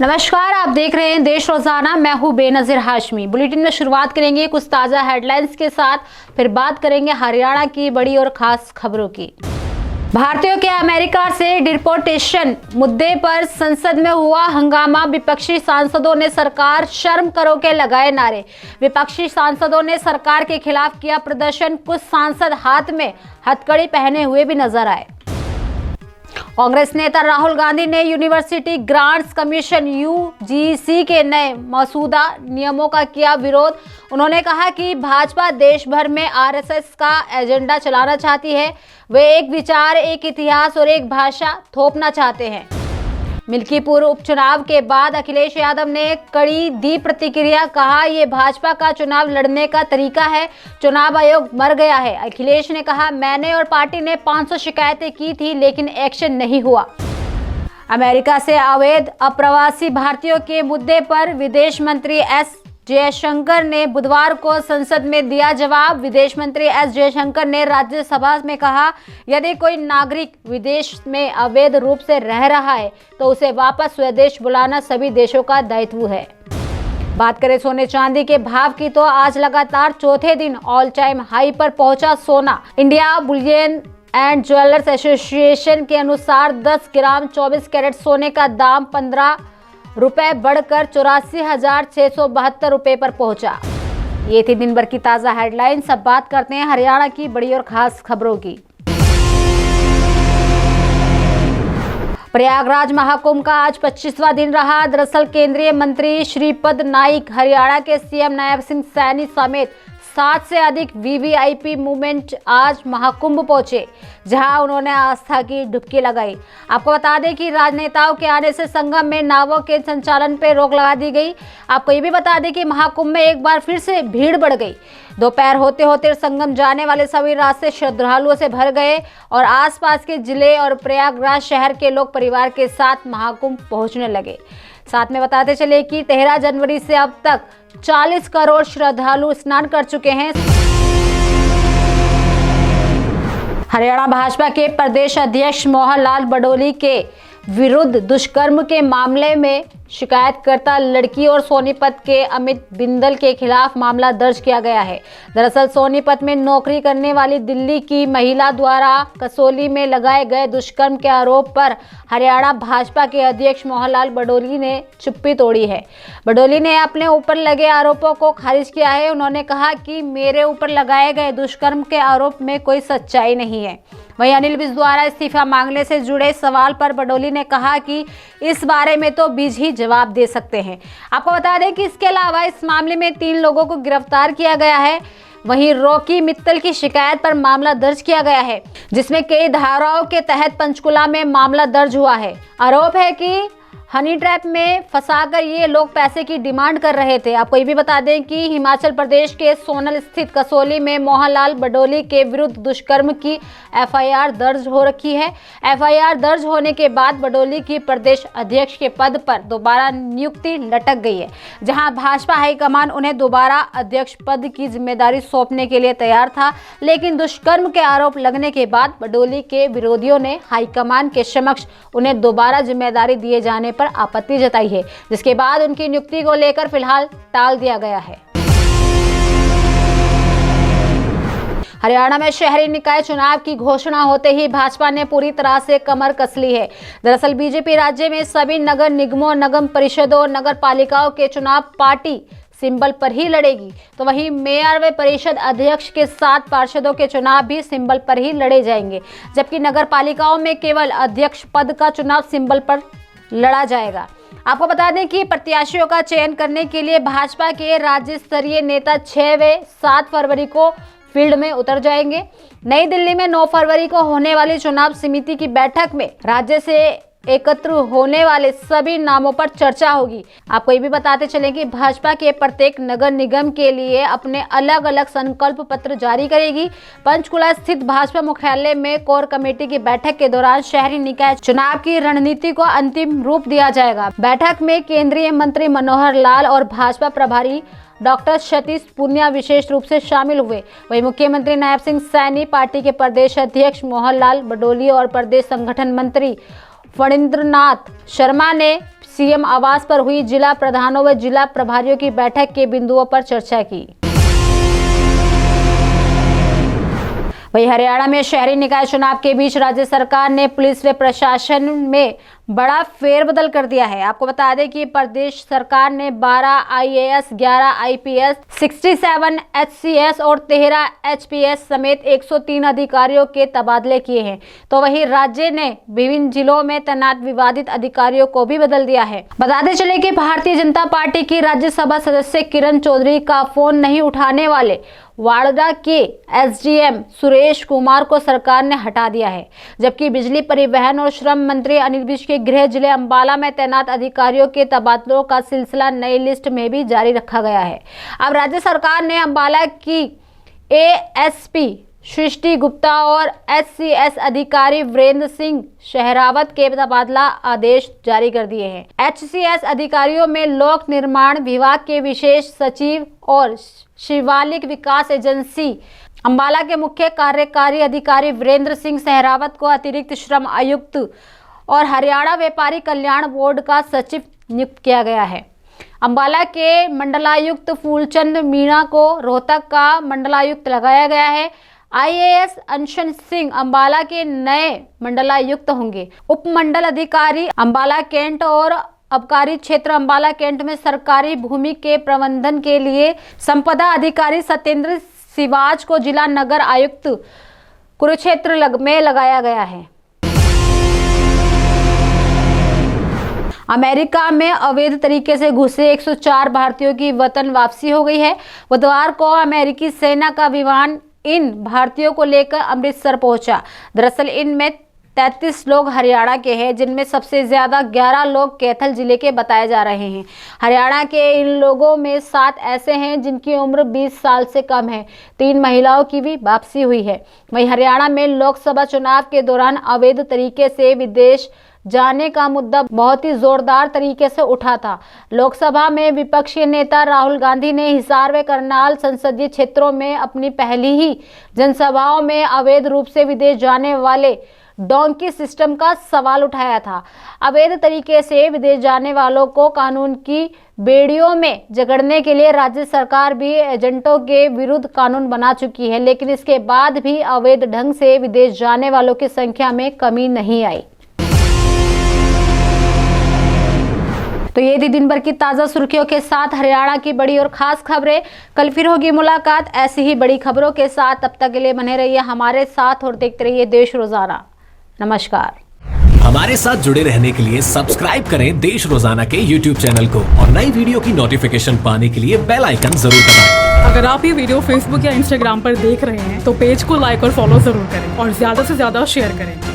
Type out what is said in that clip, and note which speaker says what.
Speaker 1: नमस्कार, आप देख रहे हैं देश रोजाना। मैं हूं बेनजीर हाशमी। बुलेटिन में शुरुआत करेंगे कुछ ताज़ा हेडलाइंस के साथ, फिर बात करेंगे हरियाणा की बड़ी और खास खबरों की। भारतीयों के अमेरिका से डिपोर्टेशन मुद्दे पर संसद में हुआ हंगामा। विपक्षी सांसदों ने सरकार शर्म करो के लगाए नारे। विपक्षी सांसदों ने सरकार के खिलाफ किया प्रदर्शन। कुछ सांसद हाथ में हथकड़ी पहने हुए भी नजर आए। कांग्रेस नेता राहुल गांधी ने यूनिवर्सिटी ग्रांट्स कमीशन यूजीसी के नए मसौदा नियमों का किया विरोध। उन्होंने कहा कि भाजपा देश भर में आरएसएस का एजेंडा चलाना चाहती है। वे एक विचार, एक इतिहास और एक भाषा थोपना चाहते हैं। मिल्कीपुर उपचुनाव के बाद अखिलेश यादव ने कड़ी दी प्रतिक्रिया। कहा, ये भाजपा का चुनाव लड़ने का तरीका है। चुनाव आयोग मर गया है। अखिलेश ने कहा, मैंने और पार्टी ने 500 शिकायतें की थी लेकिन एक्शन नहीं हुआ। अमेरिका से अवैध अप्रवासी भारतीयों के मुद्दे पर विदेश मंत्री एस जयशंकर ने बुधवार को संसद में दिया जवाब। विदेश मंत्री एस जयशंकर ने राज्यसभा में कहा, यदि कोई नागरिक विदेश में अवैध रूप से रह रहा है तो उसे वापस स्वदेश बुलाना सभी देशों का दायित्व है। बात करें सोने चांदी के भाव की तो आज लगातार चौथे दिन ऑल टाइम हाई पर पहुंचा सोना। India Boolean and jewellers association के अनुसार 10 ग्राम 24 कैरेट सोने का दाम 15 रुपए बढ़कर 84,672 रुपए पर पहुंचा। ये थी दिन भर की ताजा हेडलाइंस। अब बात करते हैं हरियाणा की बड़ी और खास खबरों की। प्रयागराज महाकुंभ का आज 25वां दिन रहा। दरअसल केंद्रीय मंत्री श्रीपद नाइक, हरियाणा के सीएम नायब सिंह सैनी समेत 7 से अधिक वीवीआईपी मूवमेंट आज महाकुंभ पहुंचे, जहां उन्होंने आस्था की डुबकी लगाई। आपको बता दें कि राजनेताओं के आने से संगम में नावों के संचालन पर रोक लगा दी गई। आपको ये भी बता दें कि महाकुंभ में एक बार फिर से भीड़ बढ़ गई। दोपहर होते होते संगम जाने वाले सभी रास्ते श्रद्धालुओं से भर गए और आसपास के जिले और प्रयागराज शहर के लोग परिवार के साथ महाकुंभ पहुंचने लगे। साथ में बताते चले कि 13 जनवरी से अब तक 40 करोड़ श्रद्धालु स्नान कर चुके हैं। हरियाणा भाजपा के प्रदेश अध्यक्ष मोहन लाल बडोली के विरुद्ध दुष्कर्म के मामले में शिकायतकर्ता लड़की और सोनीपत के अमित बिंदल के खिलाफ मामला दर्ज किया गया है। दरअसल सोनीपत में नौकरी करने वाली दिल्ली की महिला द्वारा कसौली में लगाए गए दुष्कर्म के आरोप पर हरियाणा भाजपा के अध्यक्ष मोहनलाल बडोली ने चुप्पी तोड़ी है। बडोली ने अपने ऊपर लगे आरोपों को खारिज किया है। उन्होंने कहा कि मेरे ऊपर लगाए गए दुष्कर्म के आरोप में कोई सच्चाई नहीं है। वहीं अनिल विज द्वारा इस्तीफा मांगने से जुड़े सवाल पर बडोली ने कहा कि इस बारे में तो विज ही जवाब दे सकते हैं। आपको बता दें कि इसके अलावा इस मामले में 3 लोगों को गिरफ्तार किया गया है। वहीं रॉकी मित्तल की शिकायत पर मामला दर्ज किया गया है, जिसमें कई धाराओं के तहत पंचकुला में मामला दर्ज हुआ है। आरोप है कि हनी ट्रैप में फंसाकर ये लोग पैसे की डिमांड कर रहे थे। आपको ये भी बता दें कि हिमाचल प्रदेश के सोनल स्थित कसौली में मोहनलाल बडोली के विरुद्ध दुष्कर्म की एफआईआर दर्ज हो रखी है। एफआईआर दर्ज होने के बाद बडोली की प्रदेश अध्यक्ष के पद पर दोबारा नियुक्ति लटक गई है, जहां भाजपा हाईकमान उन्हें दोबारा अध्यक्ष पद की जिम्मेदारी सौंपने के लिए तैयार था। लेकिन दुष्कर्म के आरोप लगने के बाद बडोली के विरोधियों ने हाईकमान के समक्ष उन्हें दोबारा जिम्मेदारी दिए जाने पर आपत्ति जताई है, जिसके बाद उनकी नियुक्ति को लेकर फिलहाल टाल दिया गया है। हरियाणा में शहरी निकाय चुनाव की घोषणा होते ही भाजपा ने पूरी तरह से कमर कस ली है। दरअसल बीजेपी राज्य में सभी नगर निगमों, नगर परिषदों और नगर पालिकाओं के चुनाव पार्टी सिंबल पर ही लड़ेगी, तो वहीं मेयर व परिषद अध्यक्ष के 7 पार्षदों के चुनाव भी सिंबल पर ही लड़े जाएंगे, जबकि नगर पालिकाओं में केवल अध्यक्ष पद का चुनाव सिंबल पर लड़ा जाएगा। आपको बता दें कि प्रत्याशियों का चयन करने के लिए भाजपा के राज्य स्तरीय नेता 6 व 7 फरवरी को फील्ड में उतर जाएंगे। नई दिल्ली में 9 फरवरी को होने वाली चुनाव समिति की बैठक में राज्य से एकत्र होने वाले सभी नामों पर चर्चा होगी। आपको ये भी बताते चलें कि भाजपा के प्रत्येक नगर निगम के लिए अपने अलग अलग संकल्प पत्र जारी करेगी। पंचकुला स्थित भाजपा मुख्यालय में कोर कमेटी की बैठक के दौरान शहरी निकाय चुनाव की रणनीति को अंतिम रूप दिया जाएगा। बैठक में केंद्रीय मंत्री मनोहर लाल और भाजपा प्रभारी डॉक्टर सतीश पूनिया विशेष रूप से शामिल हुए। वहीं मुख्यमंत्री नायब सिंह सैनी, पार्टी के प्रदेश अध्यक्ष मोहनलाल बडोली और प्रदेश संगठन मंत्री फणींद्रनाथ शर्मा ने सीएम आवास पर हुई जिला प्रधानों व जिला प्रभारियों की बैठक के बिंदुओं पर चर्चा की। वहीं हरियाणा में शहरी निकाय चुनाव के बीच राज्य सरकार ने पुलिस व प्रशासन में बड़ा फेरबदल कर दिया है। आपको बता दें कि प्रदेश सरकार ने 12 आईएएस, 11 आईपीएस, 67 एचसीएस और 13 एचपीएस समेत 103 अधिकारियों के तबादले किए हैं। तो वहीं राज्य ने विभिन्न जिलों में तैनात विवादित अधिकारियों को भी बदल दिया है। बताते चले कि भारतीय जनता पार्टी की राज्यसभा सदस्य किरण चौधरी का फोन नहीं उठाने वाले वाड़दा के एसडीएम सुरेश कुमार को सरकार ने हटा दिया है, जबकि बिजली, परिवहन और श्रम मंत्री अनिल विज के गृह जिले अंबाला में तैनात अधिकारियों के तबादलों का सिलसिला नई लिस्ट में भी जारी रखा गया है। अब राज्य सरकार ने अंबाला की एएसपी सृष्टि गुप्ता और एचसीएस अधिकारी वीरेंद्र सिंह शहरावत के तबादला आदेश जारी कर दिए हैं। एचसीएस अधिकारियों में लोक निर्माण विभाग के विशेष सचिव और शिवालिक विकास एजेंसी अंबाला के मुख्य कार्यकारी अधिकारी वीरेंद्र सिंह शहरावत को अतिरिक्त श्रम आयुक्त और हरियाणा व्यापारी कल्याण बोर्ड का सचिव नियुक्त किया गया है। अंबाला के मंडलायुक्त फूलचंद मीणा को रोहतक का मंडलायुक्त लगाया गया है। आईएएस अंशन सिंह अंबाला के नए मंडलायुक्त होंगे। उपमंडल अधिकारी अंबाला कैंट और आबकारी क्षेत्र अंबाला कैंट में सरकारी भूमि के प्रबंधन के लिए संपदा अधिकारी सत्येंद्र सिवाज को जिला नगर आयुक्त कुरुक्षेत्र में लगाया गया है। अमेरिका में अवैध तरीके से घुसे 104 भारतीयों की वतन वापसी हो गई है। बुधवार को अमेरिकी सेना का विमान इन भारतीयों को लेकर अमृतसर पहुंचा। दरअसल इनमें 33 लोग हरियाणा के हैं, जिनमें सबसे ज्यादा 11 लोग कैथल जिले के बताए जा रहे हैं। हरियाणा के इन लोगों में 7 ऐसे हैं जिनकी उम्र 20 साल से कम है। 3 महिलाओं की भी वापसी हुई है। वहीं हरियाणा में लोकसभा चुनाव के दौरान अवैध तरीके से विदेश जाने का मुद्दा बहुत ही जोरदार तरीके से उठा था। लोकसभा में विपक्षी नेता राहुल गांधी ने हिसार व करनाल संसदीय क्षेत्रों में अपनी पहली ही जनसभाओं में अवैध रूप से विदेश जाने वाले डोंकी सिस्टम का सवाल उठाया था। अवैध तरीके से विदेश जाने वालों को कानून की बेड़ियों में जकड़ने के लिए राज्य सरकार भी एजेंटों के विरुद्ध कानून बना चुकी है, लेकिन इसके बाद भी अवैध ढंग से विदेश जाने वालों की संख्या में कमी नहीं आई। तो ये थी दिन भर की ताज़ा सुर्खियों के साथ हरियाणा की बड़ी और खास खबरें। कल फिर होगी मुलाकात ऐसी ही बड़ी खबरों के साथ। तब तक के लिए बने रहिए हमारे साथ और देखते रहिए देश रोजाना। नमस्कार।
Speaker 2: हमारे साथ जुड़े रहने के लिए सब्सक्राइब करें देश रोजाना के YouTube चैनल को और नई वीडियो की नोटिफिकेशन पाने के लिए बेल आइकन जरूर दबाएं।
Speaker 3: अगर आप ये वीडियो Facebook या Instagram पर देख रहे हैं तो पेज को लाइक और फॉलो जरूर करें और ज्यादा से ज्यादा शेयर करें।